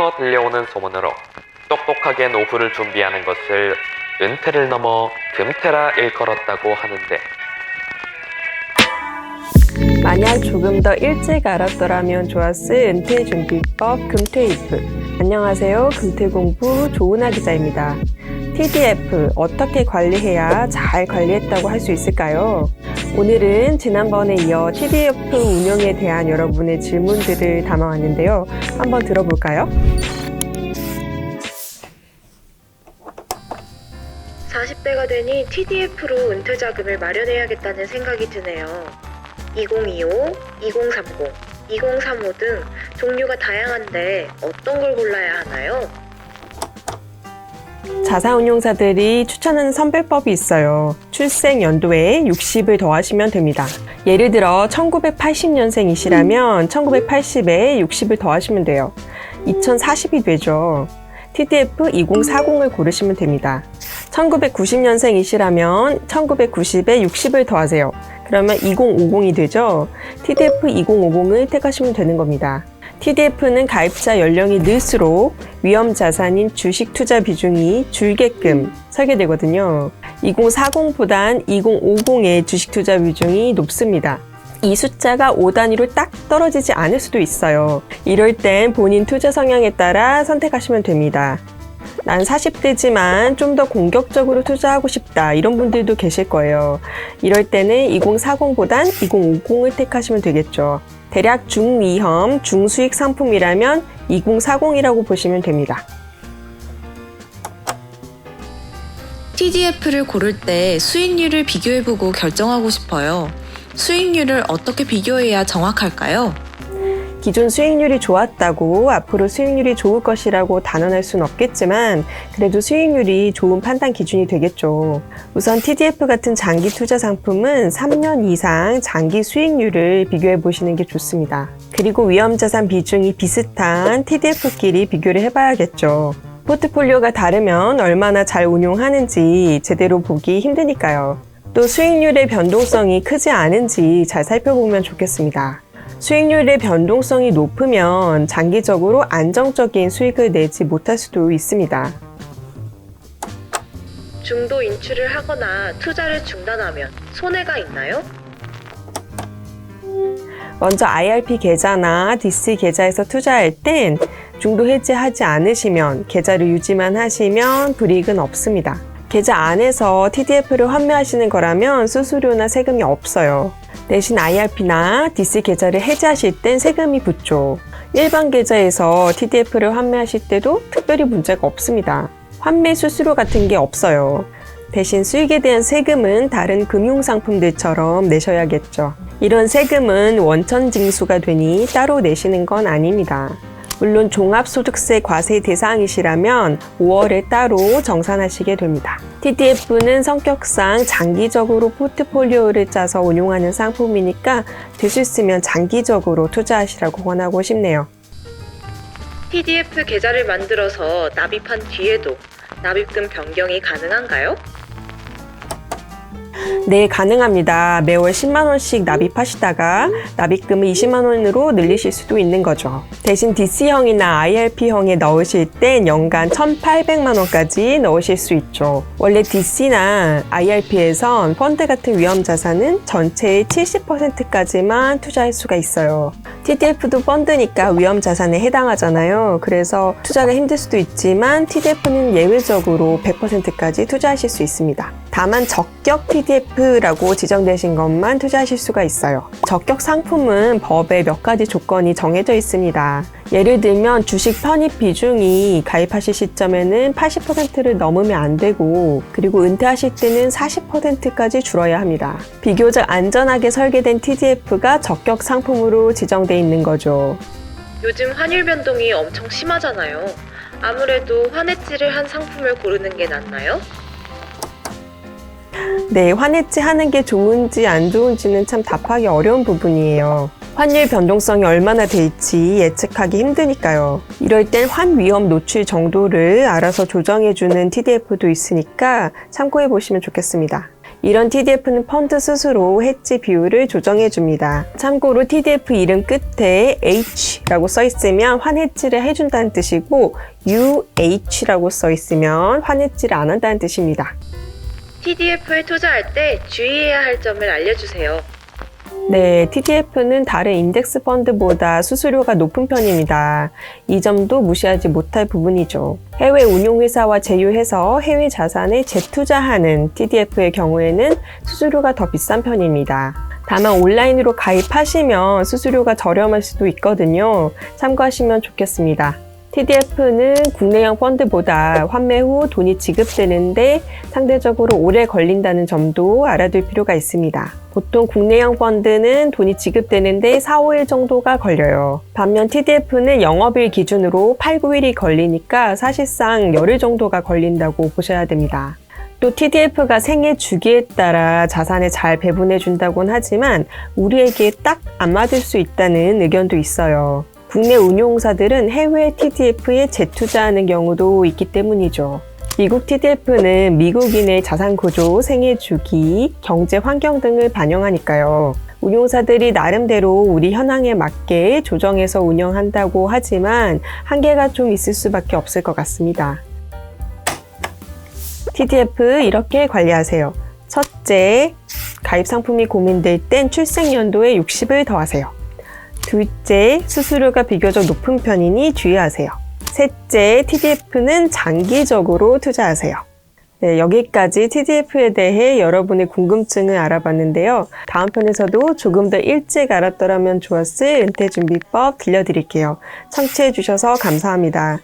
어디서부터 들려오는 소문으로 똑똑하게 노후를 준비하는 것을 은퇴를 넘어 금퇴라 일컬었다고 하는데, 만약 조금 더 일찍 알았더라면 좋았을 은퇴 준비법 금퇴이프. 안녕하세요. 금퇴공부 조은하 기자입니다. TDF 어떻게 관리해야 잘 관리했다고 할 수 있을까요? 오늘은 지난번에 이어 TDF 운영에 대한 여러분의 질문들을 담아왔는데요. 한번 들어볼까요? 40대가 되니 TDF로 은퇴 자금을 마련해야겠다는 생각이 드네요. 2025, 2030, 2035 등 종류가 다양한데 어떤 걸 골라야 하나요? 자산운용사들이 추천하는 선별법이 있어요. 출생 연도에 60을 더하시면 됩니다. 예를 들어 1980년생이시라면 1980에 60을 더하시면 돼요. 2040이 되죠. TDF 2040을 고르시면 됩니다. 1990년생이시라면 1990에 60을 더하세요. 그러면 2050이 되죠. TDF 2050을 택하시면 되는 겁니다. TDF는 가입자 연령이 늘수록 위험 자산인 주식 투자 비중이 줄게끔 설계되거든요. 2040보단 2050의 주식 투자 비중이 높습니다. 이 숫자가 5단위로 딱 떨어지지 않을 수도 있어요. 이럴 땐 본인 투자 성향에 따라 선택하시면 됩니다. 난 40대지만 좀 더 공격적으로 투자하고 싶다, 이런 분들도 계실 거예요. 이럴 때는 2040보단 2050을 택하시면 되겠죠. 대략 중위험, 중수익 상품이라면 2040이라고 보시면 됩니다. TDF를 고를 때 수익률을 비교해보고 결정하고 싶어요. 수익률을 어떻게 비교해야 정확할까요? 기존 수익률이 좋았다고 앞으로 수익률이 좋을 것이라고 단언할 수는 없겠지만 그래도 수익률이 좋은 판단 기준이 되겠죠. 우선 TDF 같은 장기 투자 상품은 3년 이상 장기 수익률을 비교해 보시는 게 좋습니다. 그리고 위험자산 비중이 비슷한 TDF끼리 비교를 해봐야겠죠. 포트폴리오가 다르면 얼마나 잘 운용하는지 제대로 보기 힘드니까요. 또 수익률의 변동성이 크지 않은지 잘 살펴보면 좋겠습니다. 수익률의 변동성이 높으면 장기적으로 안정적인 수익을 내지 못할 수도 있습니다. 중도 인출을 하거나 투자를 중단하면 손해가 있나요? 먼저 IRP 계좌나 DC 계좌에서 투자할 땐 중도 해지하지 않으시면 계좌를 유지만 하시면 불이익은 없습니다. 계좌 안에서 TDF를 환매하시는 거라면 수수료나 세금이 없어요. 대신 IRP나 DC 계좌를 해지하실 땐 세금이 붙죠. 일반 계좌에서 TDF를 환매하실 때도 특별히 문제가 없습니다. 환매 수수료 같은 게 없어요. 대신 수익에 대한 세금은 다른 금융상품들처럼 내셔야겠죠. 이런 세금은 원천징수가 되니 따로 내시는 건 아닙니다. 물론 종합소득세 과세 대상이시라면 5월에 따로 정산하시게 됩니다. TDF는 성격상 장기적으로 포트폴리오를 짜서 운용하는 상품이니까 될 수 있으면 장기적으로 투자하시라고 권하고 싶네요. TDF 계좌를 만들어서 납입한 뒤에도 납입금 변경이 가능한가요? 네, 가능합니다. 매월 10만 원씩 납입하시다가 납입금을 20만 원으로 늘리실 수도 있는 거죠. 대신 DC형이나 IRP형에 넣으실 땐 연간 1,800만 원까지 넣으실 수 있죠. 원래 DC나 IRP에선 펀드 같은 위험 자산은 전체의 70%까지만 투자할 수가 있어요. TDF도 펀드니까 위험 자산에 해당하잖아요. 그래서 투자가 힘들 수도 있지만 TDF는 예외적으로 100%까지 투자하실 수 있습니다. 다만 적격 TDF라고 지정되신 것만 투자하실 수가 있어요. 적격 상품은 법에 몇 가지 조건이 정해져 있습니다. 예를 들면 주식 편입 비중이 가입하실 시점에는 80%를 넘으면 안 되고, 그리고 은퇴하실 때는 40%까지 줄어야 합니다. 비교적 안전하게 설계된 TDF가 적격 상품으로 지정돼 있는 거죠. 요즘 환율 변동이 엄청 심하잖아요. 아무래도 환해지를 한 상품을 고르는 게 낫나요? 네, 환해지 하는 게 좋은지 안 좋은지는 참 답하기 어려운 부분이에요. 환율 변동성이 얼마나 될지 예측하기 힘드니까요. 이럴 땐 환위험 노출 정도를 알아서 조정해주는 TDF도 있으니까 참고해 보시면 좋겠습니다. 이런 TDF는 펀드 스스로 해지 비율을 조정해 줍니다. 참고로 TDF 이름 끝에 H라고 써 있으면 환해지를 해준다는 뜻이고 UH라고 써 있으면 환해지를 안 한다는 뜻입니다. TDF에 투자할 때 주의해야 할 점을 알려주세요. 네, TDF는 다른 인덱스 펀드보다 수수료가 높은 편입니다. 이 점도 무시하지 못할 부분이죠. 해외 운용회사와 제휴해서 해외 자산에 재투자하는 TDF의 경우에는 수수료가 더 비싼 편입니다. 다만 온라인으로 가입하시면 수수료가 저렴할 수도 있거든요. 참고하시면 좋겠습니다. TDF는 국내형 펀드보다 환매 후 돈이 지급되는데 상대적으로 오래 걸린다는 점도 알아둘 필요가 있습니다. 보통 국내형 펀드는 돈이 지급되는데 4, 5일 정도가 걸려요. 반면 TDF는 영업일 기준으로 8, 9일이 걸리니까 사실상 열흘 정도가 걸린다고 보셔야 됩니다. 또 TDF가 생애 주기에 따라 자산을 잘 배분해 준다곤 하지만 우리에게 딱 안 맞을 수 있다는 의견도 있어요. 국내 운용사들은 해외 TDF에 재투자하는 경우도 있기 때문이죠. 미국 TDF는 미국인의 자산 구조, 생애 주기, 경제 환경 등을 반영하니까요. 운용사들이 나름대로 우리 현황에 맞게 조정해서 운영한다고 하지만 한계가 좀 있을 수밖에 없을 것 같습니다. TDF 이렇게 관리하세요. 첫째, 가입 상품이 고민될 땐 출생연도에 60을 더하세요. 둘째, 수수료가 비교적 높은 편이니 주의하세요. 셋째, TDF는 장기적으로 투자하세요. 네, 여기까지 TDF에 대해 여러분의 궁금증을 알아봤는데요. 다음 편에서도 조금 더 일찍 알았더라면 좋았을 은퇴준비법 들려드릴게요. 청취해주셔서 감사합니다.